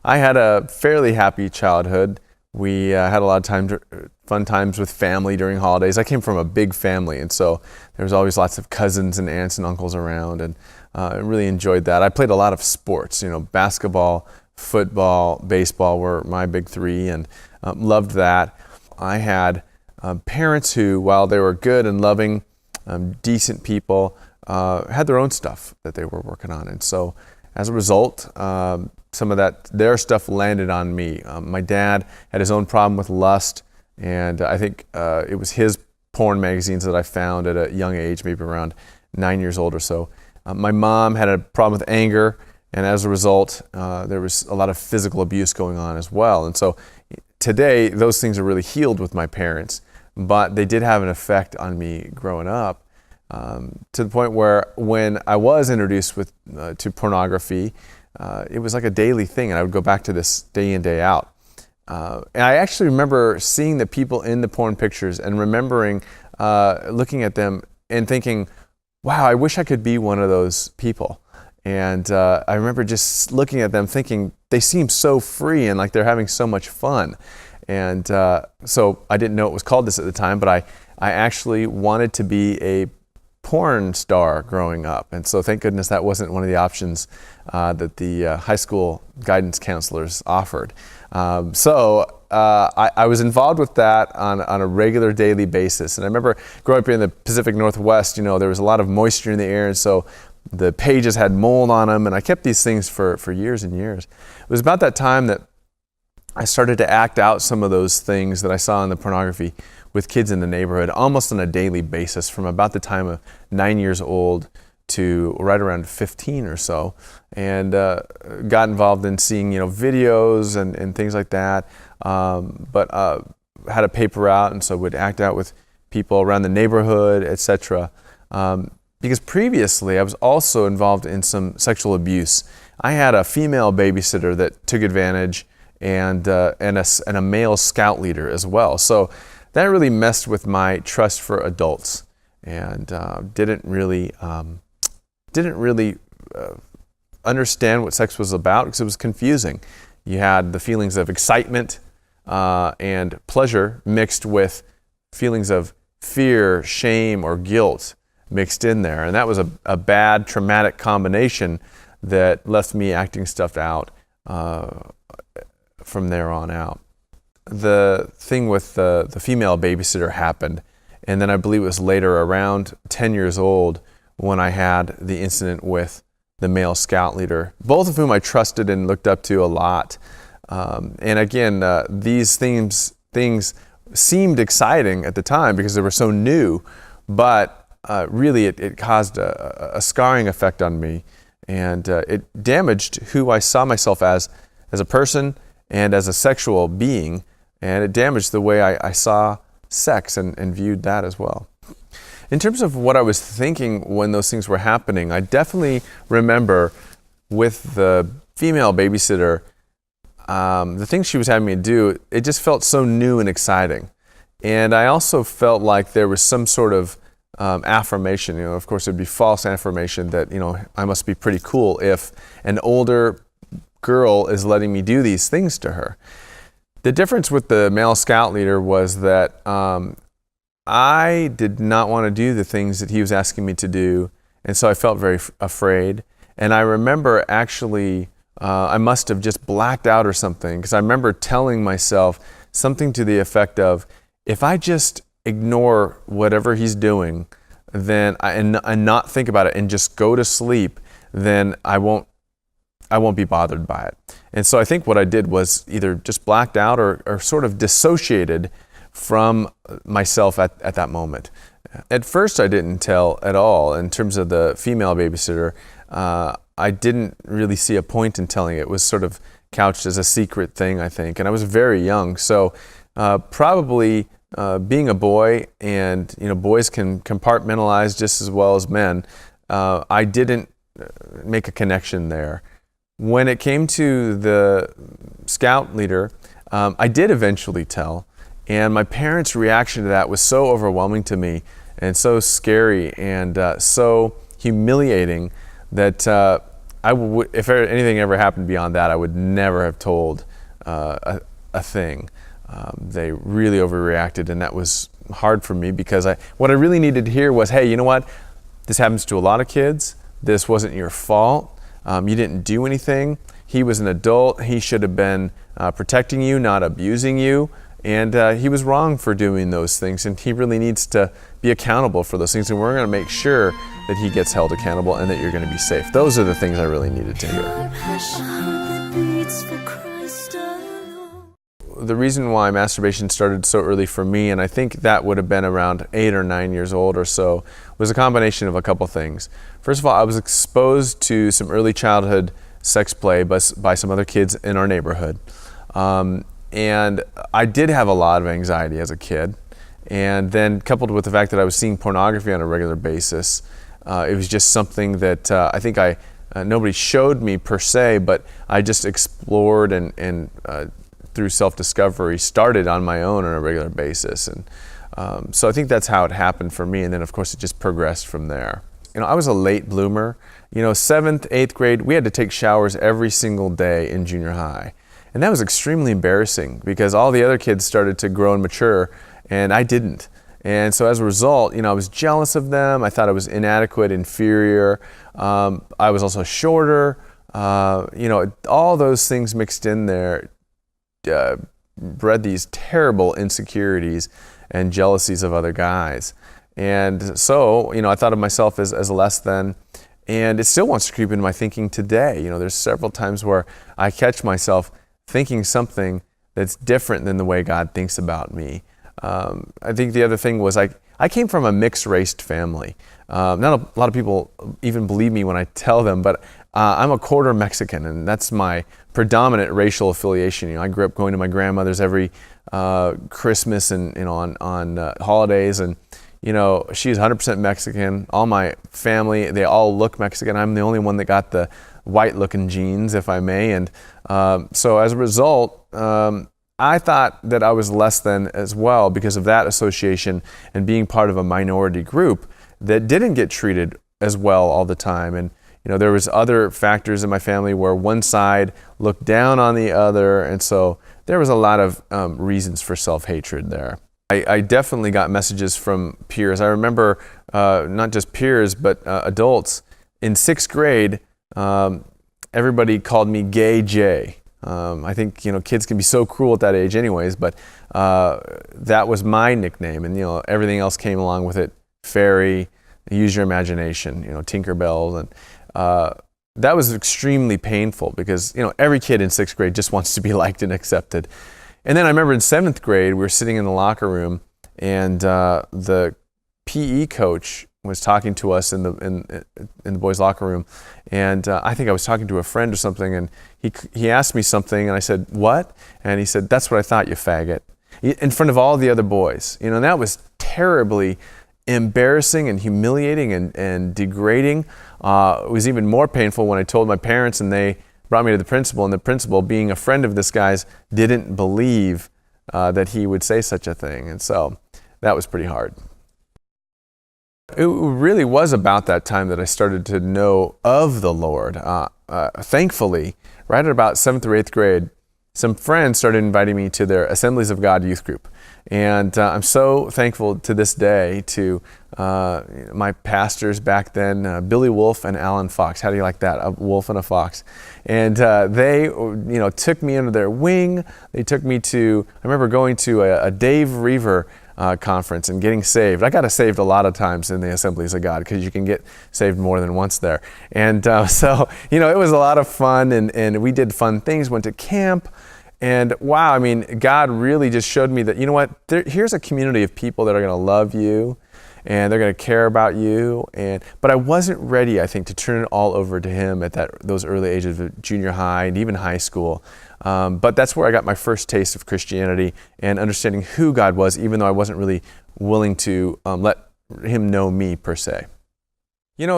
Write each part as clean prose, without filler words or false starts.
I had a fairly happy childhood. We had a lot of fun times with family during holidays. I came from a big family, and so there was always lots of cousins and aunts and uncles around, and I really enjoyed that. I played a lot of sports, basketball, football, baseball were my big three, and loved that. I had parents who, while they were good and loving, decent people, had their own stuff that they were working on, and so as a result, some of their stuff landed on me. My dad had his own problem with lust, and I think it was his porn magazines that I found at a young age, maybe around 9 years old or so. My mom had a problem with anger, and as a result, there was a lot of physical abuse going on as well. And so today, those things are really healed with my parents, but they did have an effect on me growing up, to the point where when I was introduced to pornography, it was like a daily thing, and I would go back to this day in, day out. And I actually remember seeing the people in the porn pictures and remembering looking at them and thinking, wow, I wish I could be one of those people. And I remember just looking at them thinking, they seem so free and like they're having so much fun. And so I didn't know it was called this at the time, but I actually wanted to be a porn star growing up. And so thank goodness that wasn't one of the options that the high school guidance counselors offered. So I was involved with that on a regular daily basis. And I remember growing up in the Pacific Northwest, there was a lot of moisture in the air, and so the pages had mold on them, and I kept these things for years and years. It was about that time that I started to act out some of those things that I saw in the pornography with kids in the neighborhood almost on a daily basis, from about the time of 9 years old to right around 15 or so, and got involved in seeing videos and things like that, but had a paper out, and so would act out with people around the neighborhood, etc. Because previously I was also involved in some sexual abuse. I had a female babysitter that took advantage, and a male scout leader as well. So that really messed with my trust for adults, and didn't really understand what sex was about, because it was confusing. You had the feelings of excitement and pleasure mixed with feelings of fear, shame, or guilt mixed in there. And that was a bad, traumatic combination that left me acting stuff out from there on out. The thing with the female babysitter happened, and then I believe it was later, around 10 years old, when I had the incident with the male scout leader, both of whom I trusted and looked up to a lot. And again, these things seemed exciting at the time because they were so new, but really it caused a scarring effect on me, and it damaged who I saw myself as a person and as a sexual being, and it damaged the way I saw sex and viewed that as well. In terms of what I was thinking when those things were happening, I definitely remember with the female babysitter, the things she was having me do, it just felt so new and exciting. And I also felt like there was some sort of affirmation. Of course, it would be false affirmation that, I must be pretty cool if an older girl is letting me do these things to her. The difference with the male scout leader was that I did not want to do the things that he was asking me to do, and so I felt very afraid. And I remember actually, I must have just blacked out or something, because I remember telling myself something to the effect of, if I just ignore whatever he's doing, then and not think about it and just go to sleep, then I won't be bothered by it. And so I think what I did was either just blacked out or sort of dissociated from myself at that moment. At first I didn't tell at all. In terms of the female babysitter, I didn't really see a point in telling it. It was sort of couched as a secret thing, I think, and I was very young. So probably being a boy, and boys can compartmentalize just as well as men, I didn't make a connection there. When it came to the scout leader, I did eventually tell, and my parents' reaction to that was so overwhelming to me and so scary and so humiliating that if anything ever happened beyond that, I would never have told a thing. They really overreacted, and that was hard for me because what I really needed to hear was, hey, you know what? This happens to a lot of kids. This wasn't your fault. You didn't do anything. He was an adult. He should have been protecting you, not abusing you. And he was wrong for doing those things, and he really needs to be accountable for those things. And we're going to make sure that he gets held accountable and that you're going to be safe. Those are the things I really needed to hear. The reason why masturbation started so early for me, and I think that would have been around 8 or 9 years old or so, was a combination of a couple things. First of all, I was exposed to some early childhood sex play by some other kids in our neighborhood. And I did have a lot of anxiety as a kid. And then coupled with the fact that I was seeing pornography on a regular basis, it was just something that I think nobody showed me per se, but I just explored and through self-discovery started on my own on a regular basis. And so I think that's how it happened for me. And then of course it just progressed from there. I was a late bloomer. 7th, 8th grade, we had to take showers every single day in junior high. And that was extremely embarrassing because all the other kids started to grow and mature and I didn't. And so as a result, I was jealous of them. I thought I was inadequate, inferior. I was also shorter. All those things mixed in there bred these terrible insecurities and jealousies of other guys. And so, I thought of myself as less than, and it still wants to creep into my thinking today. There's several times where I catch myself thinking something that's different than the way God thinks about me. I think the other thing was I came from a mixed-raced family. Not a lot of people even believe me when I tell them, but I'm a quarter Mexican, and that's my predominant racial affiliation. I grew up going to my grandmother's every Christmas and on holidays, and she's 100% Mexican. All my family, they all look Mexican. I'm the only one that got the white-looking genes, if I may. And so as a result, I thought that I was less than as well because of that association and being part of a minority group that didn't get treated as well all the time. And there was other factors in my family where one side looked down on the other, and so there was a lot of reasons for self-hatred there. I definitely got messages from peers. I remember not just peers, but adults. In 6th grade, everybody called me Gay Jay. I think, kids can be so cruel at that age anyways, but that was my nickname, and, everything else came along with it. Fairy, use your imagination, Tinkerbell, and that was extremely painful because, every kid in 6th grade just wants to be liked and accepted. And then I remember in 7th grade, we were sitting in the locker room, and the PE coach was talking to us in the boys' locker room, and I think I was talking to a friend or something, and he asked me something, and I said, "What?" And he said, "That's what I thought, you faggot," in front of all the other boys. And that was terribly embarrassing and humiliating and degrading. It was even more painful when I told my parents, and they brought me to the principal, and the principal, being a friend of this guy's, didn't believe that he would say such a thing. And so that was pretty hard. It really was about that time that I started to know of the Lord. Thankfully, right at about 7th or 8th grade, some friends started inviting me to their Assemblies of God youth group. And I'm so thankful to this day to my pastors back then, Billy Wolf and Alan Fox. How do you like that? A wolf and a fox. And they, took me under their wing. They took me to, I remember going to a Dave Reaver conference and getting saved. I got saved a lot of times in the Assemblies of God because you can get saved more than once there. And so, it was a lot of fun, and we did fun things, went to camp. And wow, God really just showed me that, here's a community of people that are going to love you and they're going to care about you. But I wasn't ready, I think, to turn it all over to Him at those early ages of junior high and even high school. But that's where I got my first taste of Christianity and understanding who God was, even though I wasn't really willing to let Him know me per se.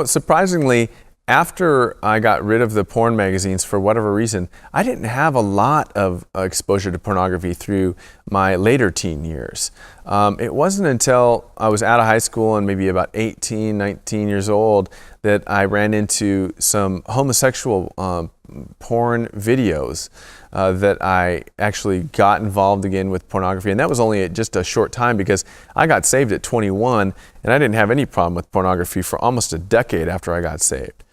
Surprisingly, after I got rid of the porn magazines for whatever reason, I didn't have a lot of exposure to pornography through my later teen years. It wasn't until I was out of high school and maybe about 18, 19 years old that I ran into some homosexual porn videos that I actually got involved again with pornography. And that was only just a short time, because I got saved at 21 and I didn't have any problem with pornography for almost a decade after I got saved.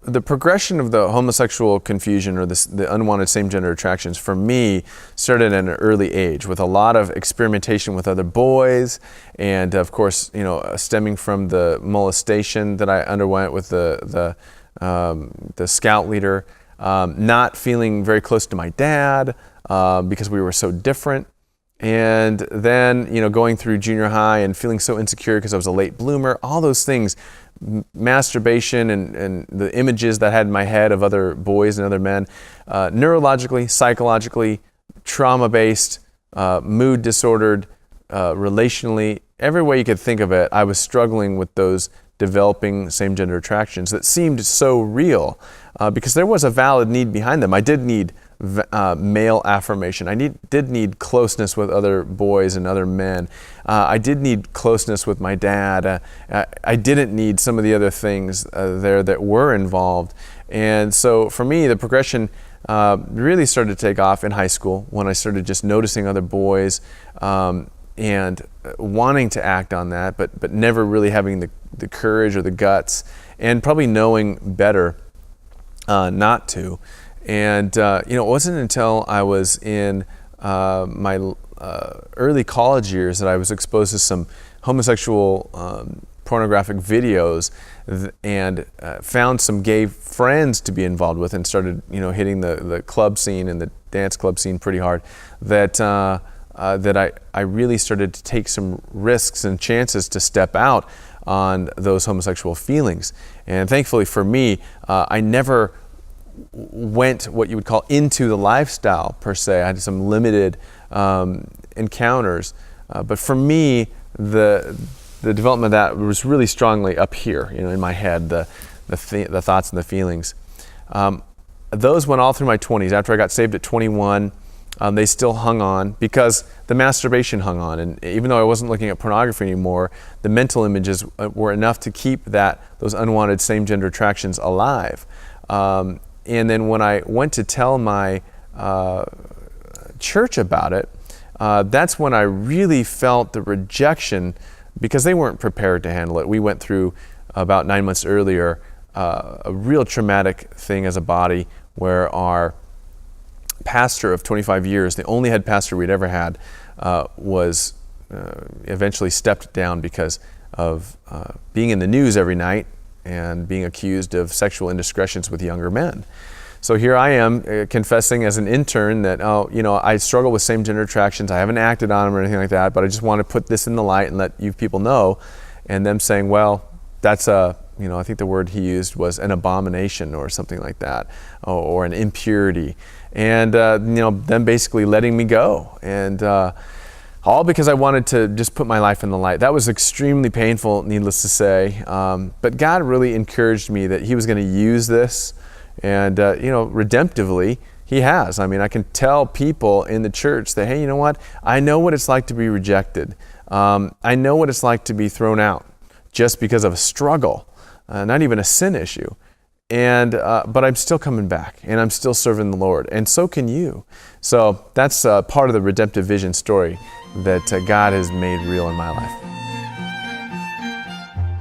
The progression of the homosexual confusion, or the unwanted same-gender attractions, for me started at an early age, with a lot of experimentation with other boys, and of course, stemming from the molestation that I underwent with the scout leader, not feeling very close to my dad because we were so different. And then, going through junior high and feeling so insecure because I was a late bloomer, all those things, masturbation and the images that I had in my head of other boys and other men, neurologically, psychologically, trauma-based, mood disordered, relationally, every way you could think of it, I was struggling with those developing same-gender attractions that seemed so real because there was a valid need behind them. I did need male affirmation. I did need closeness with other boys and other men. I did need closeness with my dad. I didn't need some of the other things there that were involved. And so for me, the progression really started to take off in high school, when I started just noticing other boys and wanting to act on that, but never really having the courage or the guts, and probably knowing better not to. And it wasn't until I was in my early college years that I was exposed to some homosexual pornographic videos and found some gay friends to be involved with, and started hitting the club scene and the dance club scene pretty hard, that I really started to take some risks and chances to step out on those homosexual feelings. And thankfully for me, I never went what you would call into the lifestyle per se. I had some limited encounters, but for me, the development of that was really strongly up here, in my head, the thoughts and the feelings. Those went all through my 20s. After I got saved at 21, they still hung on, because the masturbation hung on. And even though I wasn't looking at pornography anymore, the mental images were enough to keep those unwanted same-gender attractions alive. And then when I went to tell my church about it, that's when I really felt the rejection, because they weren't prepared to handle it. We went through, about 9 months earlier, a real traumatic thing as a body, where our pastor of 25 years, the only head pastor we'd ever had, was eventually stepped down because of being in the news every night and being accused of sexual indiscretions with younger men. So here I am confessing as an intern that, I struggle with same-gender attractions. I haven't acted on them or anything like that, but I just want to put this in the light and let you people know. And them saying, well, that's I think the word he used was an abomination or something like that, or an impurity. And, them basically letting me go. And all because I wanted to just put my life in the light. That was extremely painful, needless to say. But God really encouraged me that he was going to use this. And, redemptively, he has. I mean, I can tell people in the church that, hey, you know what? I know what it's like to be rejected. I know what it's like to be thrown out just because of a struggle, not even a sin issue. And but I'm still coming back, and I'm still serving the Lord, and so can you. So that's part of the redemptive vision story that God has made real in my life.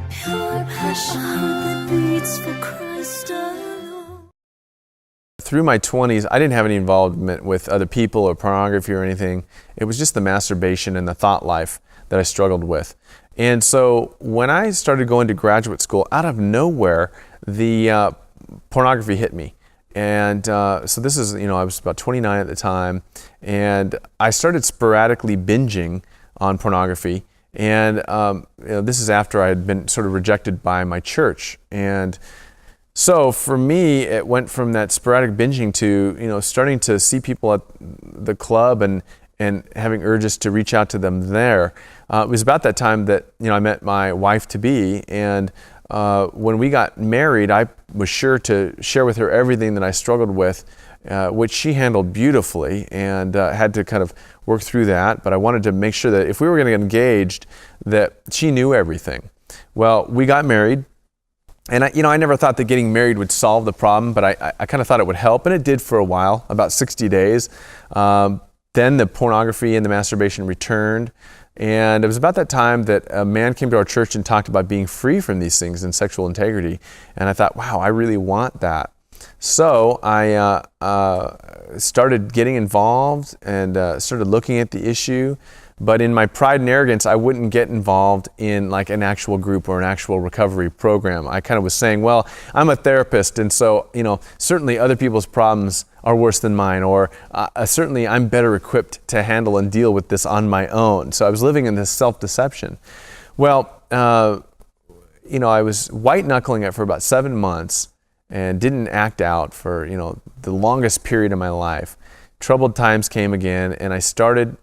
Pure passion that beats for Christ alone. Through my 20s, I didn't have any involvement with other people or pornography or anything. It was just the masturbation and the thought life that I struggled with. And so when I started going to graduate school, out of nowhere, the pornography hit me. And so this is, I was about 29 at the time, and I started sporadically binging on pornography. And this is after I had been sort of rejected by my church. And so for me, it went from that sporadic binging to, starting to see people at the club and having urges to reach out to them there. It was about that time that, I met my wife-to-be, and when we got married, I was sure to share with her everything that I struggled with which she handled beautifully, and had to kind of work through that. But I wanted to make sure that if we were going to get engaged, that she knew everything. Well, we got married. And I never thought that getting married would solve the problem, but I kind of thought it would help, and it did for a while, about 60 days. Then the pornography and the masturbation returned, and it was about that time that a man came to our church and talked about being free from these things and sexual integrity. And I thought, wow, I really want that. So I started getting involved and started looking at the issue. But in my pride and arrogance, I wouldn't get involved in like an actual group or an actual recovery program. I kind of was saying, well, I'm a therapist, and so, certainly other people's problems are worse than mine, or certainly I'm better equipped to handle and deal with this on my own. So I was living in this self-deception. Well, I was white-knuckling it for about 7 months and didn't act out for, the longest period of my life. Troubled times came again, and I started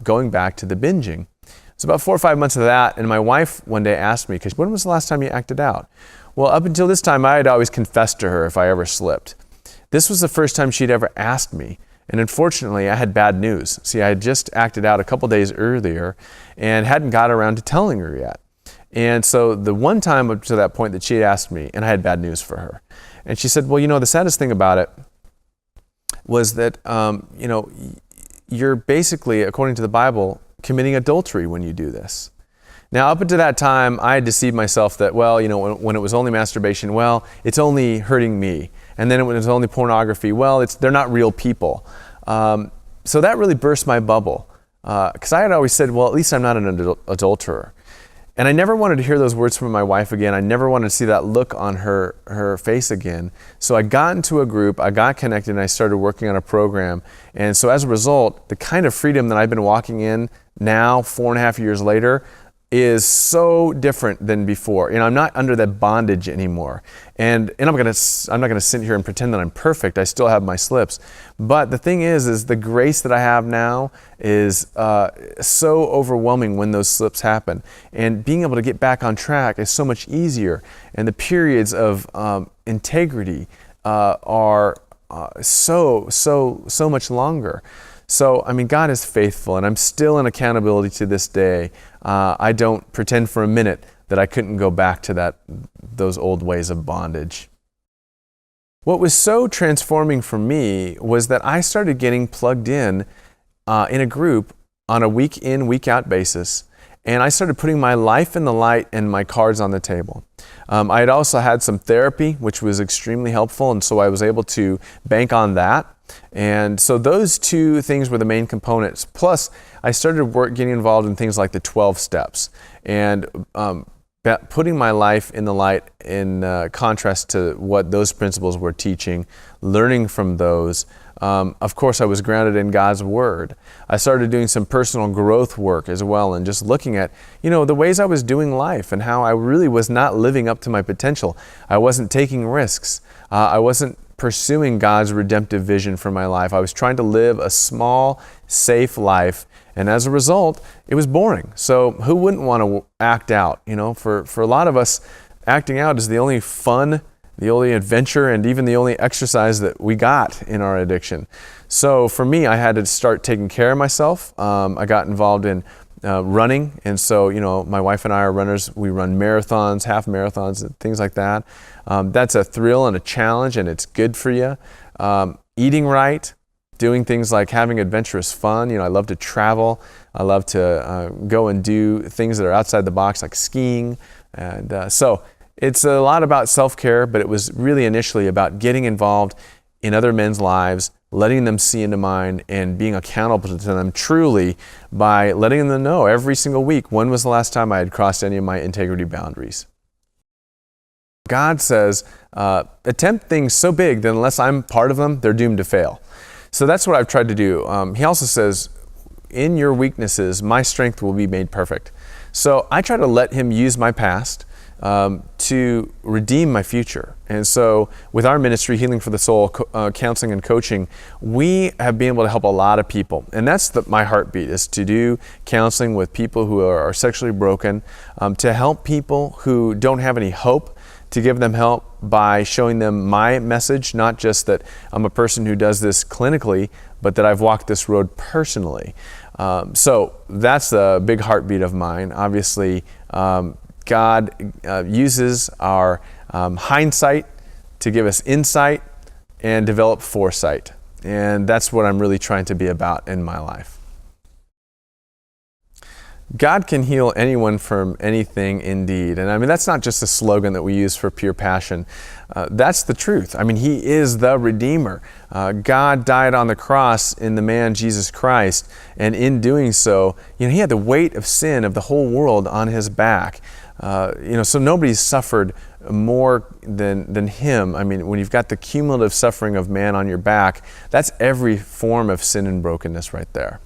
going back to the binging. It's about 4 or 5 months of that, and my wife one day asked me, because when was the last time you acted out? Well, up until this time, I had always confessed to her if I ever slipped. This was the first time she'd ever asked me, and unfortunately, I had bad news. See, I had just acted out a couple days earlier and hadn't got around to telling her yet. And so the one time up to that point that she had asked me, and I had bad news for her. And she said, well, the saddest thing about it was that, you're basically, according to the Bible, committing adultery when you do this. Now, up until that time, I had deceived myself that, well, when it was only masturbation, well, it's only hurting me. And then when it was only pornography, well, they're not real people. So that really burst my bubble. Because I had always said, well, at least I'm not an adulterer. And I never wanted to hear those words from my wife again. I never wanted to see that look on her face again. So I got into a group, I got connected, and I started working on a program. And so as a result, the kind of freedom that I've been walking in now, 4.5 years later, is so different than before. I'm not under that bondage anymore. And I'm not gonna sit here and pretend that I'm perfect. I still have my slips. But the thing is the grace that I have now is so overwhelming when those slips happen. And being able to get back on track is so much easier. And the periods of integrity are so much longer. So, God is faithful, and I'm still in accountability to this day. I don't pretend for a minute that I couldn't go back to those old ways of bondage. What was so transforming for me was that I started getting plugged in a group on a week in, week out basis, and I started putting my life in the light and my cards on the table. I had also had some therapy, which was extremely helpful, and so I was able to bank on that. And so those two things were the main components. Plus, I started getting involved in things like the 12 steps and putting my life in the light in contrast to what those principles were teaching, learning from those. Of course, I was grounded in God's Word. I started doing some personal growth work as well, and just looking at, the ways I was doing life and how I really was not living up to my potential. I wasn't taking risks. I wasn't pursuing God's redemptive vision for my life. I was trying to live a small, safe life, and as a result, it was boring. So who wouldn't want to act out? For a lot of us, acting out is the only fun, the only adventure, and even the only exercise that we got in our addiction. So for me, I had to start taking care of myself. I got involved in running, and so my wife and I are runners. We run marathons, half marathons, and things like that. That's a thrill and a challenge, and it's good for you. Eating right, doing things like having adventurous fun. I love to travel. I love to go and do things that are outside the box, like skiing. And so it's a lot about self-care, but it was really initially about getting involved in other men's lives, letting them see into mine, and being accountable to them truly by letting them know every single week when was the last time I had crossed any of my integrity boundaries. God says, attempt things so big that unless I'm part of them, they're doomed to fail. So that's what I've tried to do. He also says, in your weaknesses, my strength will be made perfect. So I try to let him use my past to redeem my future. And so with our ministry, Healing for the Soul, counseling and coaching, we have been able to help a lot of people. And that's my heartbeat, is to do counseling with people who are sexually broken, to help people who don't have any hope, to give them help by showing them my message, not just that I'm a person who does this clinically, but that I've walked this road personally. So that's a big heartbeat of mine. Obviously, God uses our hindsight to give us insight and develop foresight. And that's what I'm really trying to be about in my life. God can heal anyone from anything indeed. And I mean, that's not just a slogan that we use for pure passion. That's the truth. I mean, He is the Redeemer. God died on the cross in the man Jesus Christ. And in doing so, He had the weight of sin of the whole world on His back. So nobody's suffered more than Him. I mean, when you've got the cumulative suffering of man on your back, that's every form of sin and brokenness right there.